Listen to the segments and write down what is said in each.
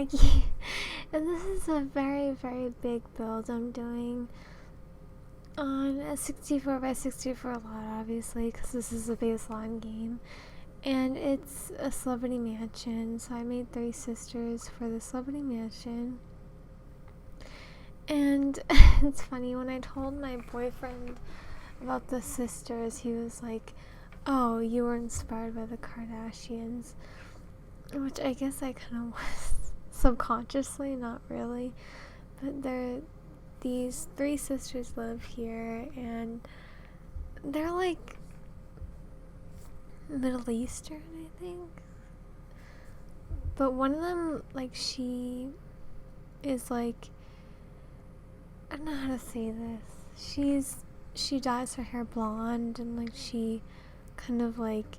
laggy. And this is a very, very big build I'm doing on a 64 by 64 lot, obviously, because this is a baseline game. And it's a celebrity mansion, so I made 3 sisters for the celebrity mansion. And it's funny, when I told my boyfriend about the sisters, he was like, oh, you were inspired by the Kardashians, which I guess I kind of was subconsciously, not really, but these 3 sisters live here, and they're like Middle Eastern, I think, but one of them, like, she is like, I don't know how to say this, she dyes her hair blonde, and like she kind of like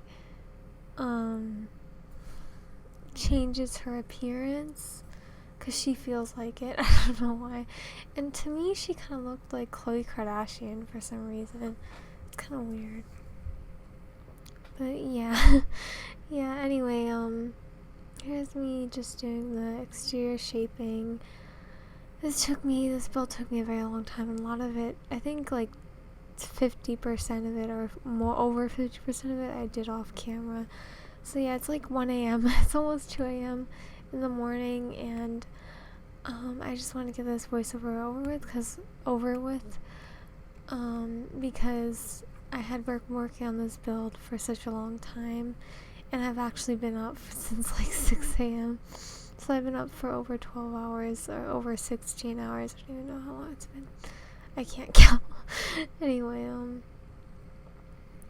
changes her appearance because she feels like it. I don't know why. And to me, she kind of looked like Khloe Kardashian for some reason. It's kind of weird. But yeah. Yeah, anyway, here's me just doing the exterior shaping. This build took me a very long time, and a lot of it, I think like 50% of it, or more, over 50% of it, I did off camera. So yeah, it's like 1 a.m. It's almost 2 a.m. in the morning, and I just want to get this voiceover over with because I had been working on this build for such a long time, and I've actually been up since like 6 a.m. So I've been up for over 12 hours, or over 16 hours. I don't even know how long it's been. I can't count. Anyway,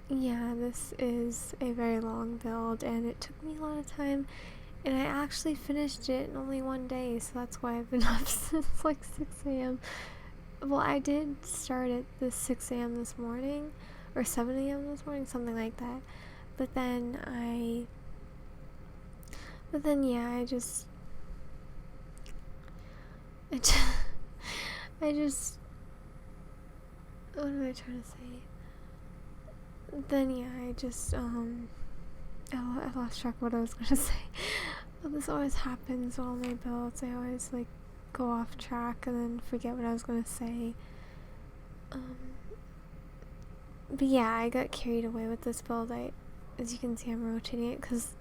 yeah, this is a very long build, and it took me a lot of time, and I actually finished it in only 1 day, so that's why I've been up since like 6 a.m. Well, I did start at the 6 a.m. this morning, or 7 a.m. this morning, something like that. But then yeah, I just what am I trying to say? Then yeah, I lost track of what I was gonna say. Well, this always happens with all my builds. I always like go off track and then forget what I was gonna say. But yeah, I got carried away with this build. As you can see, I'm rotating it because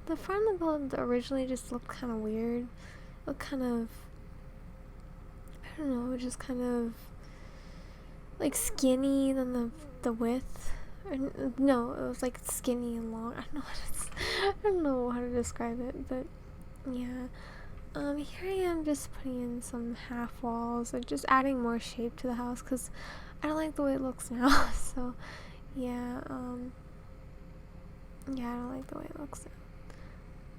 the front of the build originally just looked kind of weird. It looked kind of, I don't know, just kind of like skinny than the width. No, it was like skinny and long. I don't know how to describe it, but yeah. Here I am just putting in some half walls, like just adding more shape to the house because I don't like the way it looks now. So yeah, I don't like the way it looks now.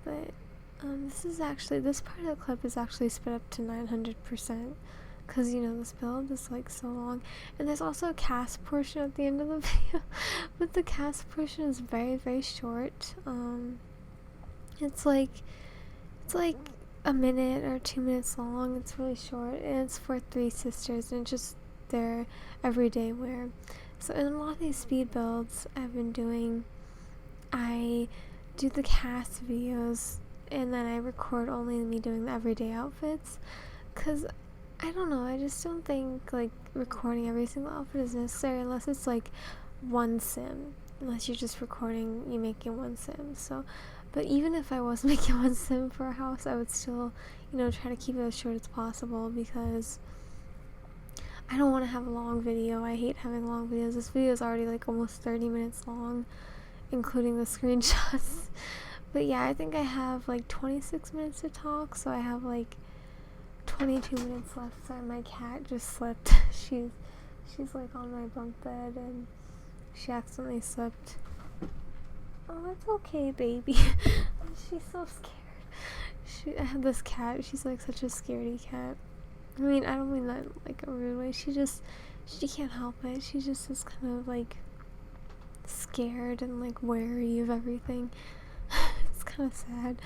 But this part of the clip is actually sped up to 900%. Because, this build is, like, so long. And there's also a CAS portion at the end of the video. But the CAS portion is very, very short. It's like a minute or 2 minutes long. It's really short. And it's for 3 sisters. And it's just their everyday wear. So in a lot of these speed builds I've been doing, I do the CAS videos. And then I record only me doing the everyday outfits. Because I don't know, I just don't think like recording every single outfit is necessary unless it's like one sim. Unless you're just recording you making one sim. So, but even if I was making one sim for a house, I would still, try to keep it as short as possible because I don't want to have a long video. I hate having long videos. This video is already like almost 30 minutes long, including the screenshots. But yeah, I think I have like 26 minutes to talk, so I have like 22 minutes left. Sorry, my cat just slipped. She's like on my bunk bed and she accidentally slipped. Oh, it's okay, baby. She's so scared. I have this cat. She's like such a scaredy cat. I mean, I don't mean that like a rude way. She can't help it. She just is kind of like scared and like wary of everything. It's kind of sad.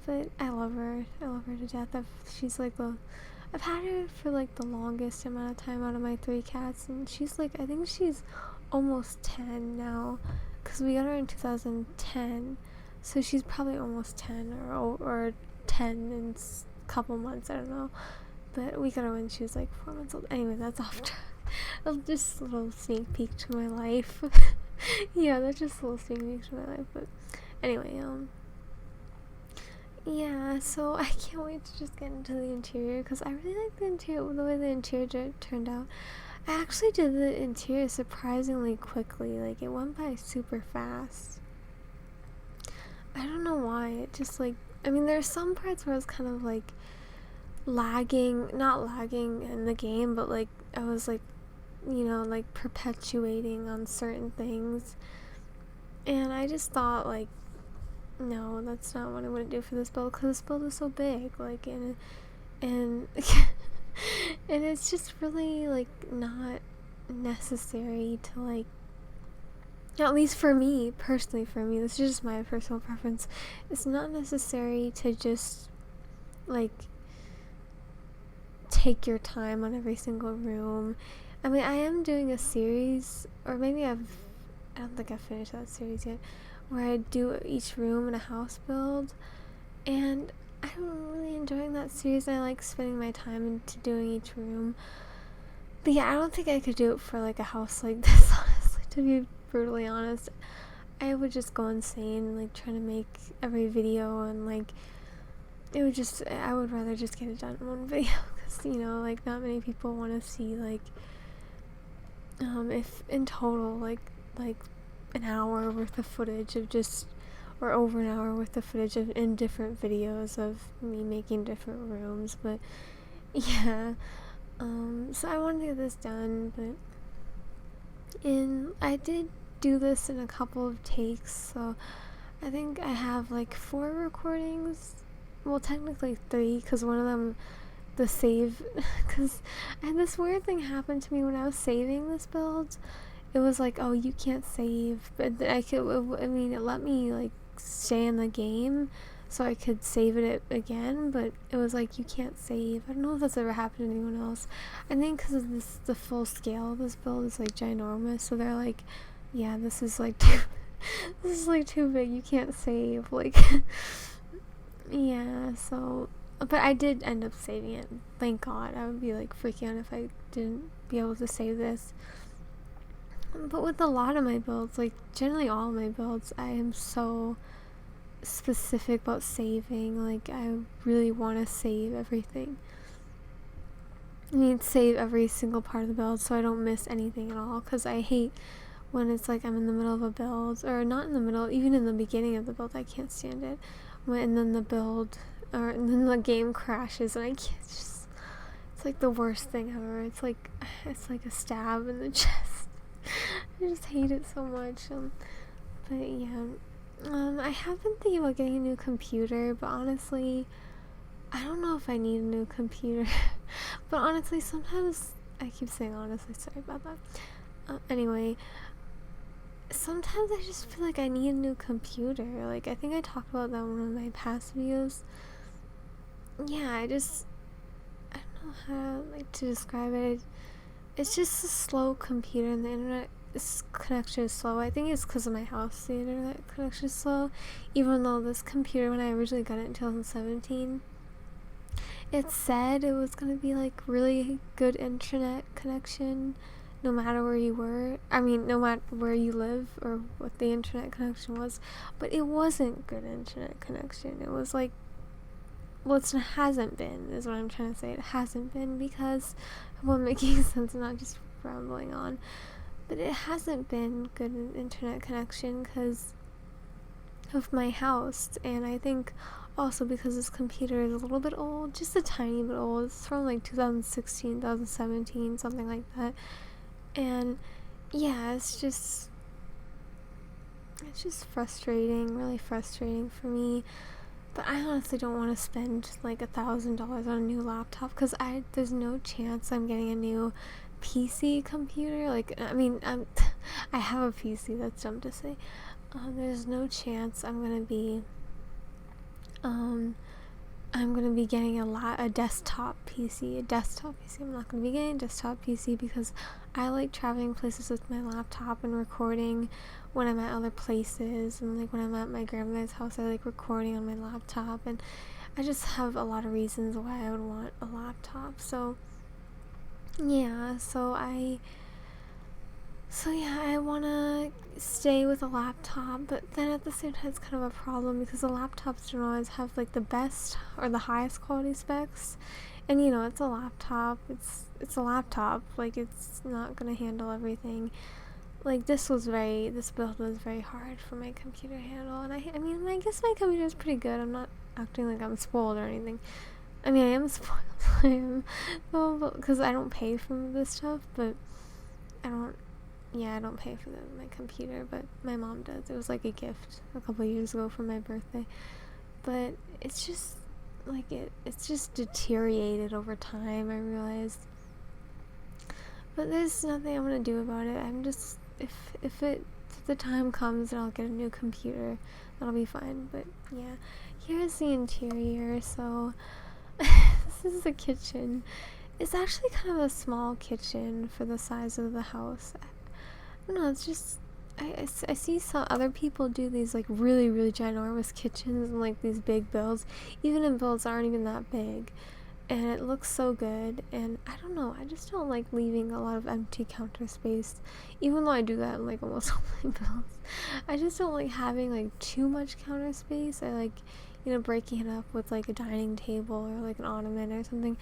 But I love her. I love her to death. I've had her for like the longest amount of time out of my 3 cats, and she's like, I think she's almost 10 now, because we got her in 2010, so she's probably almost 10 or 10 and couple months, I don't know. But we got her when she was like 4 months old. Anyway, that's off track. Just a little sneak peek to my life. Yeah, that's just a little sneak peek to my life. But anyway, yeah, so I can't wait to just get into the interior, because I really like the interior, the way the interior turned out. I actually did the interior surprisingly quickly. Like, it went by super fast. I don't know why. It just, like, I mean, there's some parts where I was kind of, like, not lagging in the game, but, like, I was, like, you know, like, perpetuating on certain things. And I just thought, like, no, that's not what I want to do for this build, because this build is so big, like, and and it's just really, like, not necessary to, like, at least for me, personally, for me, this is just my personal preference, it's not necessary to just, like, take your time on every single room. I mean, I am doing a series, or maybe I don't think I've finished that series yet, where I do each room in a house build, and I'm really enjoying that series. I like spending my time into doing each room. But yeah, I don't think I could do it for, like, a house like this, honestly, to be brutally honest. I would just go insane, like, trying to make every video, and, like, I would rather just get it done in one video, because, you know, like, not many people want to see, like, if in total, like an hour worth of footage of just, or over an hour worth of footage of in different videos of me making different rooms. But yeah, so I wanted to get this done, but I did do this in a couple of takes, so I think I have like 4 recordings, well, technically 3, because one of them, the save, because I had this weird thing happen to me when I was saving this build. It was like, oh, you can't save, but it let me, like, stay in the game, so I could save it again, but it was like, you can't save. I don't know if that's ever happened to anyone else. I think because of the full scale of this build is, like, ginormous, so they're like, yeah, this is, like, too big, you can't save, like, yeah, so, but I did end up saving it, thank God. I would be, like, freaking out if I didn't be able to save this. But with a lot of my builds, like, generally all of my builds, I am so specific about saving. Like, I really want to save everything. I mean, save every single part of the build so I don't miss anything at all, because I hate when it's like I'm in the middle of a build, or not in the middle, even in the beginning of the build, I can't stand it. And then the game crashes, and I can't just, it's like the worst thing ever. It's like a stab in the chest. I just hate it so much. But yeah, I have been thinking about getting a new computer, but honestly, I don't know if I need a new computer. But honestly, sometimes, I keep saying honestly, sorry about that. Anyway, sometimes I just feel like I need a new computer. Like, I think I talked about that in one of my past videos. Yeah, I don't know how, like, to describe it. It's just a slow computer, and the internet connection is slow. I think it's because of my house, the internet connection is slow. Even though this computer, when I originally got it in 2017, it said it was going to be, like, really good internet connection no matter where you were. I mean, no matter where you live or what the internet connection was. But it wasn't good internet connection. It was like, well, it hasn't been, is what I'm trying to say. It hasn't been, because, well, making sense, not just rambling on, but it hasn't been good internet connection because of my house, and I think also because this computer is a little bit old, just a tiny bit old. It's from like 2016, 2017, something like that. And yeah, it's just frustrating, really frustrating for me. But I honestly don't want to spend like $1,000 on a new laptop, because there's no chance I'm getting a new PC computer. Like, I mean, I have a PC, that's dumb to say. There's no chance I'm gonna be getting a desktop PC. I'm not gonna be getting a desktop PC because I like traveling places with my laptop and recording when I'm at other places, and like when I'm at my grandmother's house, I like recording on my laptop, and I just have a lot of reasons why I would want a laptop. So yeah, I want to stay with a laptop, but then at the same time it's kind of a problem because the laptops don't always have like the best or the highest quality specs. And you know, it's a laptop. It's a laptop. Like, it's not going to handle everything. Like, this build was very hard for my computer to handle. And I mean, I guess my computer is pretty good. I'm not acting like I'm spoiled or anything. I mean, I am spoiled. I am, well, because I don't pay for this stuff, but I don't pay for my computer, but my mom does. It was like a gift a couple years ago for my birthday. But it's just, like, it's just deteriorated over time, I realized. But there's nothing I'm going to do about it. I'm just, if the time comes and I'll get a new computer, that'll be fine. But yeah, here's the interior. So this is the kitchen. It's actually kind of a small kitchen for the size of the house. I don't know, it's just, I see some other people do these like really, really ginormous kitchens and like these big builds, even in builds that aren't even that big, and it looks so good. And I don't know, I just don't like leaving a lot of empty counter space, even though I do that in like almost all my builds. I just don't like having like too much counter space. I like, you know, breaking it up with like a dining table or like an ottoman or something.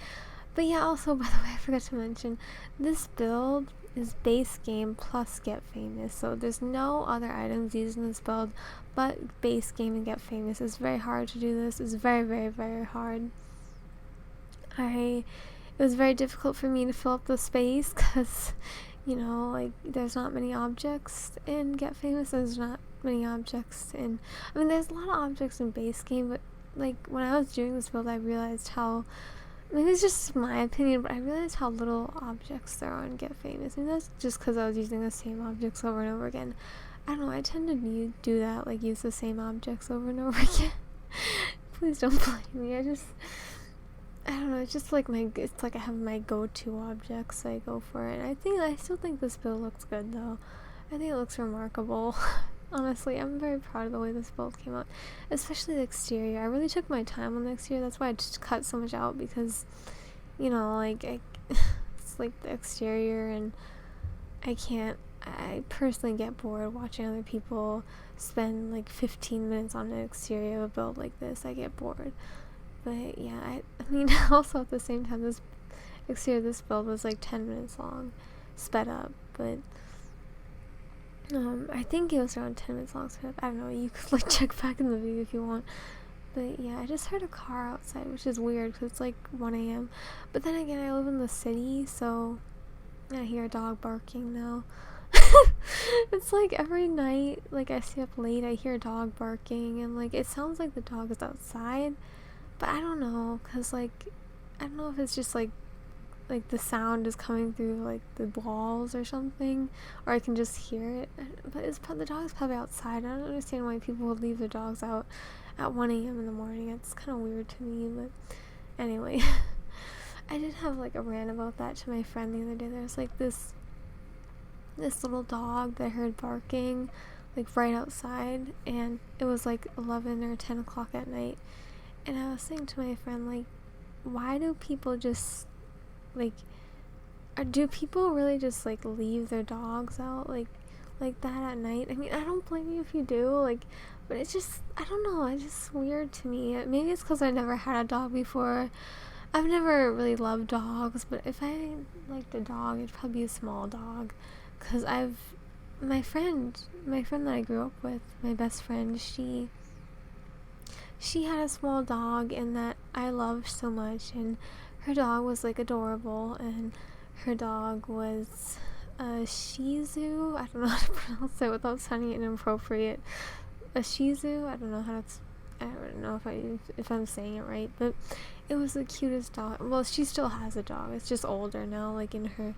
But yeah, also, by the way, I forgot to mention, this build is BaseGame+Get Famous, so there's no other items used in this build but BaseGame and Get Famous. It's very hard to do this. It's very, very, very hard. It was very difficult for me to fill up the space because, you know, like, there's not many objects in Get Famous. There's not many objects in, I mean, there's a lot of objects in BaseGame, but like, when I was doing this build, I realized how, maybe it's just my opinion, but I realized how little objects there are in Get Famous. I mean, that's just because I was using the same objects over and over again. I don't know, I tend to do that, like, use the same objects over and over again. Please don't blame me. I don't know, it's just like it's like I have my go-to objects, so I go for it. And I still think this build looks good, though. I think it looks remarkable. Honestly, I'm very proud of the way this build came out, especially the exterior. I really took my time on the exterior. That's why I just cut so much out, because, you know, like, it's like the exterior, and I personally get bored watching other people spend like 15 minutes on an exterior of a build like this. I get bored. But yeah, I mean, also at the same time, this exterior of this build was like 10 minutes long, sped up, but I think it was around 10 minutes long, so I don't know, you could like check back in the video if you want. But yeah, I just heard a car outside, which is weird because it's like 1 a.m. But then again, I live in the city, so I hear a dog barking now. It's like every night, like, I stay up late, I hear a dog barking, and like, it sounds like the dog is outside, but I don't know, because like, I don't know if it's just like the sound is coming through like the walls or something, or I can just hear it. But the dog's probably outside. I don't understand why people would leave their dogs out at 1 a.m. in the morning. It's kind of weird to me, but anyway. I did have like a rant about that to my friend the other day. There was like this little dog that I heard barking like right outside, and it was like 11 or 10 o'clock at night, and I was saying to my friend, like, why do people just like, do people really just like leave their dogs out like that at night? I mean, I don't blame you if you do, like, but it's just, I don't know, it's just weird to me. Maybe it's because I never had a dog before. I've never really loved dogs, but if I liked a dog, it'd probably be a small dog, because my friend that I grew up with, my best friend, she had a small dog, and that I loved so much, and her dog was like adorable, and her dog was a Shih Tzu. I don't know how to pronounce it without sounding inappropriate. A Shih Tzu. I don't know if I'm saying it right, but it was the cutest dog. Well, she still has a dog. It's just older now, like in her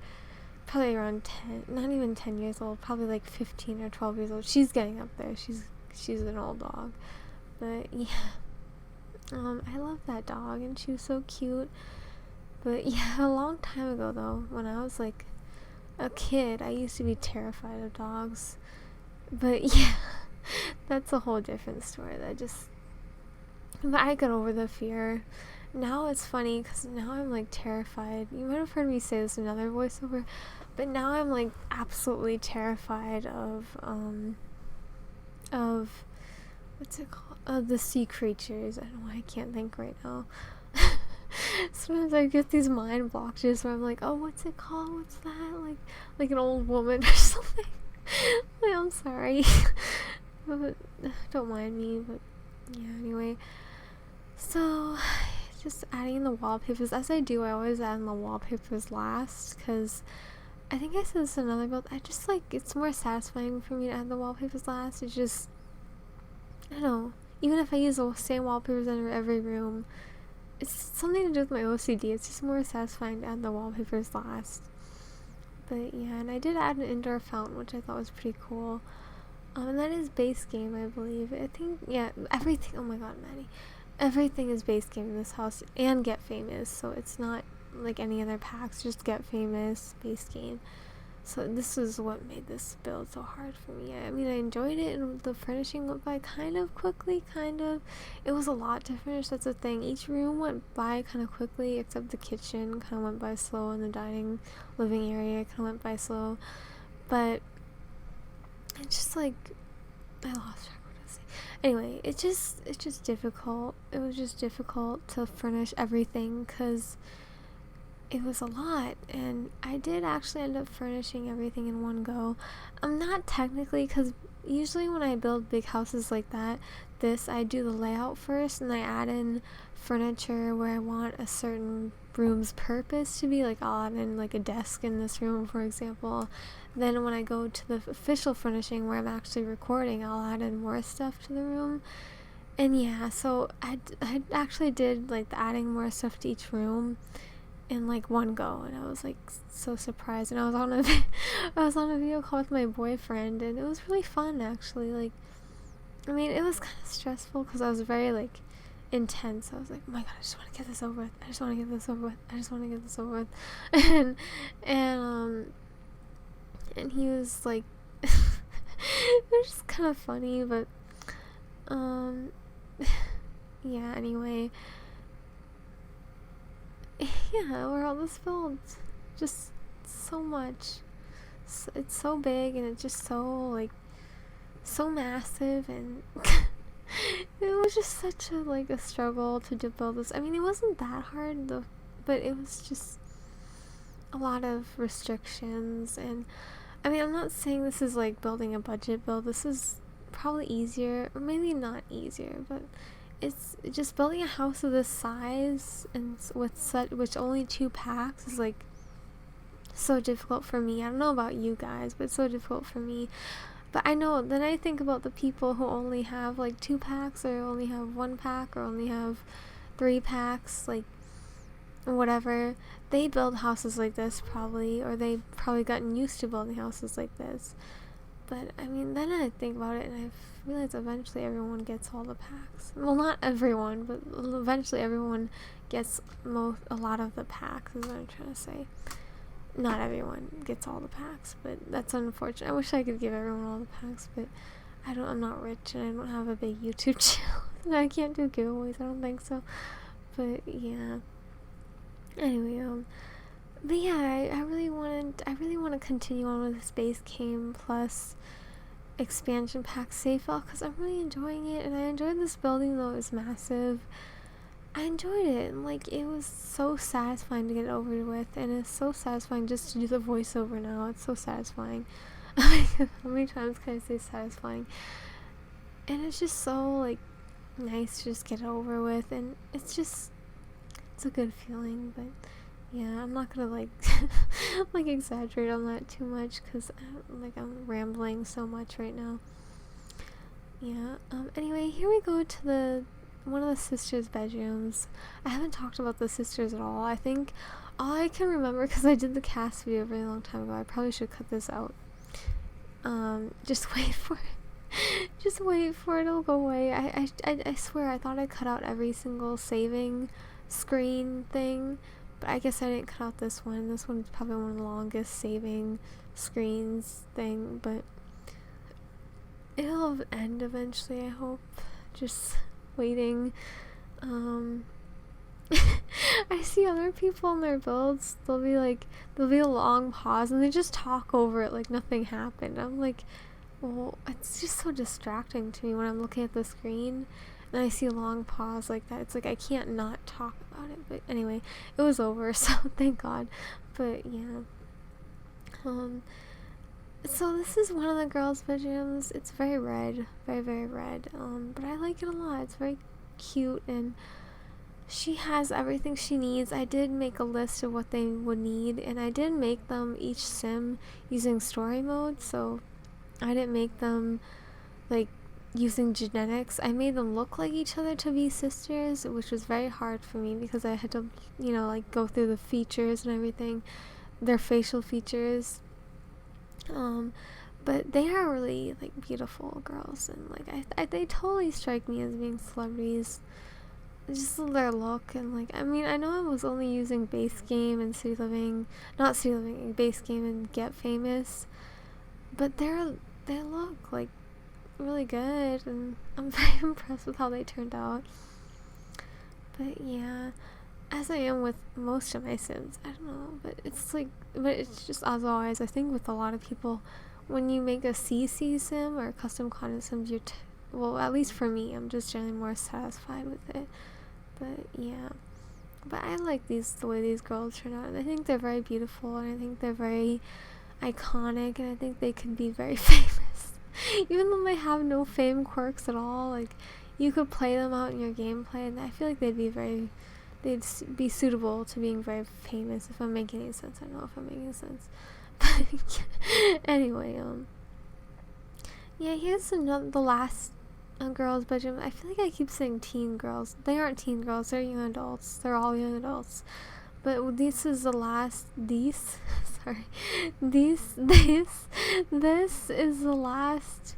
probably around 10, not even 10 years old, probably like 15 or 12 years old. She's getting up there. She's an old dog, but yeah. I love that dog, and she was so cute. But yeah, a long time ago though, when I was like a kid, I used to be terrified of dogs. But yeah, that's a whole different story. But I got over the fear. Now it's funny because now I'm like terrified. You might have heard me say this in another voiceover, but now I'm like absolutely terrified of what's it called? Of the sea creatures. I don't know why I can't think right now. Sometimes I get these mind blockages where I'm like, oh, what's it called? What's that? Like an old woman or something. Like, I'm sorry. But don't mind me, but yeah, anyway. So, just adding the wallpapers. As I do, I always add in the wallpapers last, because I think I said this in another build. I just like, it's more satisfying for me to add the wallpapers last. It's just, I don't know. Even if I use the same wallpapers in every room, it's something to do with my OCD. It's just more satisfying to add the wallpapers last. But yeah, and I did add an indoor fountain, which I thought was pretty cool. And that is base game, I believe. I think, yeah, everything. Oh my god, Maddie. Everything is base game in this house and Get Famous, so it's not like any other packs, just Get Famous, base game. So this is what made this build so hard for me. I mean, I enjoyed it, and the furnishing went by kind of quickly, kind of. It was a lot to finish, that's the thing. Each room went by kind of quickly, except the kitchen kind of went by slow, and the dining, living area kind of went by slow. But it's just like, I lost track. Anyway, it's just difficult. It was just difficult to furnish everything because it was a lot, and I did actually end up furnishing everything in one go. I'm not technically, because usually when I build big houses like that, I do the layout first, and I add in furniture where I want a certain room's purpose to be. Like, I'll add in like a desk in this room, for example. Then when I go to the official furnishing where I'm actually recording, I'll add in more stuff to the room. And yeah, so I actually did like the adding more stuff to each room in like one go, and I was like so surprised. And I was on a video call with my boyfriend, and it was really fun actually. Like, I mean, it was kind of stressful because I was very like intense. I was like, oh my god, I just want to get this over with. I just want to get this over with. I just want to get this over with. And he was like, it was just kind of funny, but yeah, anyway, yeah, overall this build, just so much, it's so big, and it's just so like so massive, and it was just such a struggle to build this. I mean, it wasn't that hard though, but it was just a lot of restrictions. And I mean, I'm not saying this is like building a budget build. This is probably easier, or maybe not easier, but it's just building a house of this size and which only 2 packs is like so difficult for me. I don't know about you guys, but it's so difficult for me. But I know, then I think about the people who only have like 2 packs, or only have 1 pack, or only have 3 packs, like whatever. They build houses like this probably, or they've probably gotten used to building houses like this. But I mean, then I think about it, and I realize eventually everyone gets all the packs. Well, not everyone, but eventually everyone gets a lot of the packs, is what I'm trying to say. Not everyone gets all the packs, but that's unfortunate. I wish I could give everyone all the packs, but I'm not rich, and I don't have a big YouTube channel, and I can't do giveaways. I don't think so. But yeah. Anyway, but yeah, I really want to continue on with this base game plus expansion pack save file, because I'm really enjoying it, and I enjoyed this building though it was massive. I enjoyed it, and like it was so satisfying to get it over with, and it's so satisfying just to do the voiceover now. It's so satisfying. How many times can I say satisfying? And it's just so like nice to just get it over with, and it's a good feeling. But yeah, I'm not gonna like exaggerate on that too much, because I'm rambling so much right now. Yeah. Anyway, here we go to one of the sisters' bedrooms. I haven't talked about the sisters at all. I think all I can remember, because I did the CAS video a really long time ago. I probably should cut this out. Just wait for it. Just wait for it. It'll go away. I swear I thought I cut out every single saving screen thing, but I guess I didn't cut out this one. This one's probably one of the longest saving screens thing, but it'll end eventually, I hope. Just waiting. I see other people in their builds, there'll be a long pause and they just talk over it like nothing happened. I'm like, well, it's just so distracting to me when I'm looking at the screen and I see a long pause like that. It's like I can't not talk about it. But anyway, it was over, so thank God. But yeah. So this is one of the girls' bedrooms. It's very red, very, very red. But I like it a lot. It's very cute and she has everything she needs. I did make a list of what they would need, and I did make them each sim using story mode, so I didn't make them like using genetics. I made them look like each other to be sisters, which was very hard for me because I had to, like go through the features and everything, their facial features. But they are really like beautiful girls, and like they totally strike me as being celebrities. Just their look and like, I mean, I know I was only using base game and base game and Get Famous, but they look like really good, and I'm very impressed with how they turned out. But yeah, as I am with most of my sims, I don't know, but it's just as always, I think with a lot of people, when you make a CC sim or a custom content sim, well, at least for me, I'm just generally more satisfied with it. But yeah, but I like the way these girls turn out, and I think they're very beautiful, and I think they're very iconic, and I think they could be very famous. Even though they have no fame quirks at all, like, you could play them out in your gameplay, and I feel like they'd be suitable to being very famous, if I'm making any sense. I don't know if I'm making sense. But anyway, yeah, here's the last girls' bedroom. I feel like I keep saying teen girls. They aren't teen girls, they're young adults. They're all young adults. But this is the last, this is the last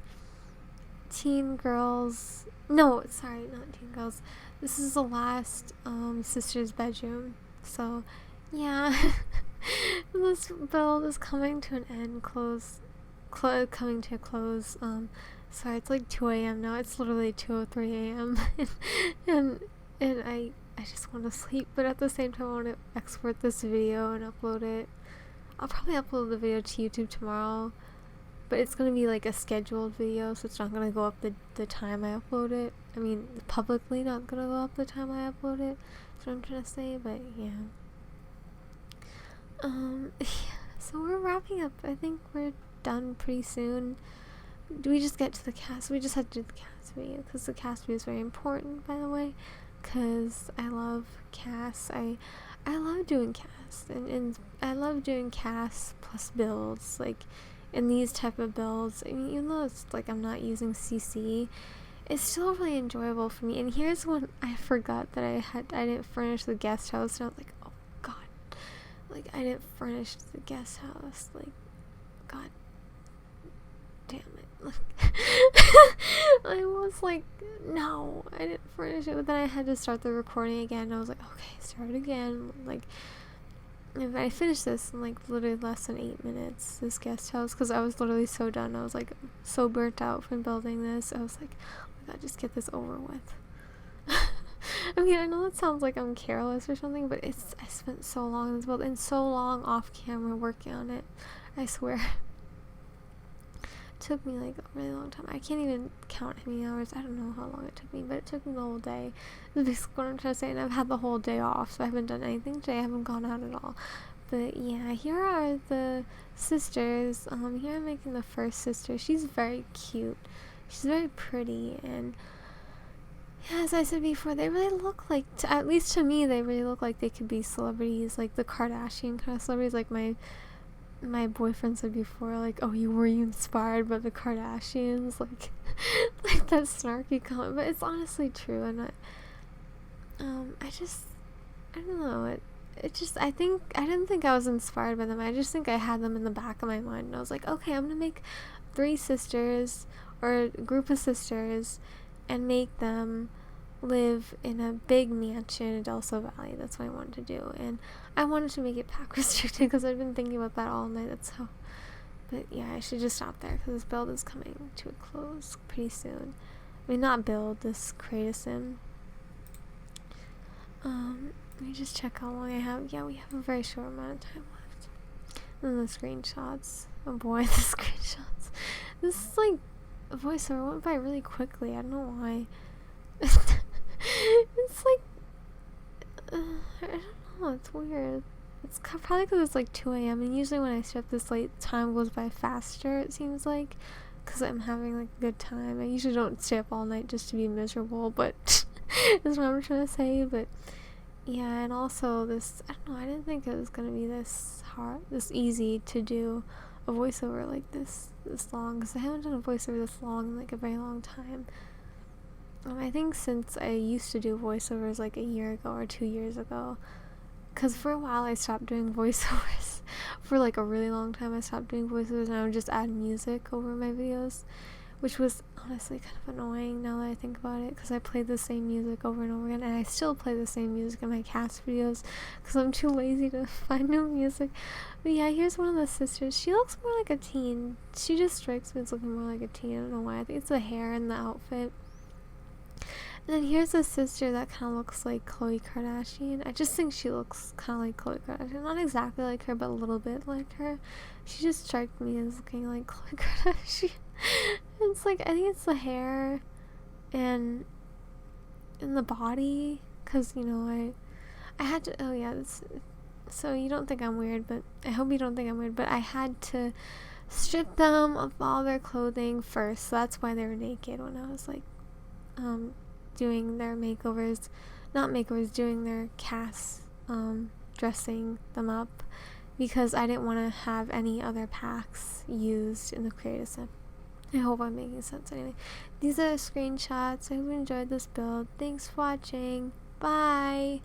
teen girls, no, sorry, not teen girls. This is the last, sister's bedroom. So, yeah, this build is coming to an end, coming to a close. Sorry, it's like 2 a.m. now. It's literally 2:03 a.m. and I just want to sleep, but at the same time I want to export this video and upload it. I'll probably upload the video to YouTube tomorrow, but it's going to be like a scheduled video, so it's not going to go up the time I upload it. I mean, publicly not going to go up the time I upload it. That's what I'm trying to say, but yeah. Yeah, so we're wrapping up. I think we're done pretty soon. Do we just get to the CAS? We just had to do the CAS video, because the CAS video is very important, by the way, because I love CAS. I love doing CAS, and I love doing CAS plus builds, like, in these type of builds. I mean, even though it's like I'm not using CC, it's still really enjoyable for me. And here's one I forgot that I didn't furnish the guest house, and I was like, oh god, like, I didn't furnish the guest house, like, god damn it. I was like, no, I didn't furnish it, but then I had to start the recording again, and I was like, okay, start it again. Like, if I finished this in like literally less than 8 minutes, this guest house, because I was literally so done. I was like so burnt out from building this. I was like, oh my god, just get this over with. I mean, I know that sounds like I'm careless or something, but I spent so long in this build and so long off camera working on it. I swear. Took me like a really long time. I can't even count how many hours. I don't know how long it took me, but it took me the whole day. That's basically what I'm trying to say, and I've had the whole day off, so I haven't done anything today. I haven't gone out at all. But yeah, here are the sisters. Here I'm making the first sister. She's very cute. She's very pretty, and yeah, as I said before, they really look like, at least to me, they really look like they could be celebrities, like the Kardashian kind of celebrities, like my boyfriend said before, like, oh, were you inspired by the Kardashians? Like, like that snarky comment, but it's honestly true, and I don't know, I didn't think I was inspired by them. I just think I had them in the back of my mind, and I was like, okay, I'm gonna make 3 sisters, or a group of sisters, and make them live in a big mansion in Delso Valley. That's what I wanted to do, and I wanted to make it pack restricted because I've been thinking about that all night. But yeah, I should just stop there because this build is coming to a close pretty soon. I mean, not build, this create a sim. Let me just check how long I have. Yeah, we have a very short amount of time left. And the screenshots. Oh boy, the screenshots. This is like, a voiceover went by really quickly. I don't know why. It's like, I don't know, it's weird. It's probably because it's like 2 a.m. and usually when I stay up this late, time goes by faster, it seems like, because I'm having like a good time. I usually don't stay up all night just to be miserable, but that's what I'm trying to say. But yeah, and also this, I don't know, I didn't think it was going to be this hard, this easy to do a voiceover like this long, because I haven't done a voiceover this long in like a very long time. I think since I used to do voiceovers like a year ago or 2 years ago, because for a while I stopped doing voiceovers. For like a really long time I stopped doing voiceovers and I would just add music over my videos, which was honestly kind of annoying now that I think about it, because I played the same music over and over again, and I still play the same music in my CAS videos because I'm too lazy to find new music. But yeah, here's one of the sisters. She looks more like a teen. She just strikes me as looking more like a teen. I don't know why. I think it's the hair and the outfit. And then here's a sister that kind of looks like Khloe Kardashian. I just think she looks kind of like Khloe Kardashian. Not exactly like her, but a little bit like her. She just struck me as looking like Khloe Kardashian. It's like, I think it's the hair and the body. Because, you know, I had to, oh yeah, so you don't think I'm weird, but I hope you don't think I'm weird, but I had to strip them of all their clothing first. So that's why they were naked when I was like, doing their makeovers, not makeovers, doing their CAS, dressing them up, because I didn't want to have any other packs used in the creative set. I hope I'm making sense. Anyway, these are the screenshots. I hope you enjoyed this build. Thanks for watching. Bye!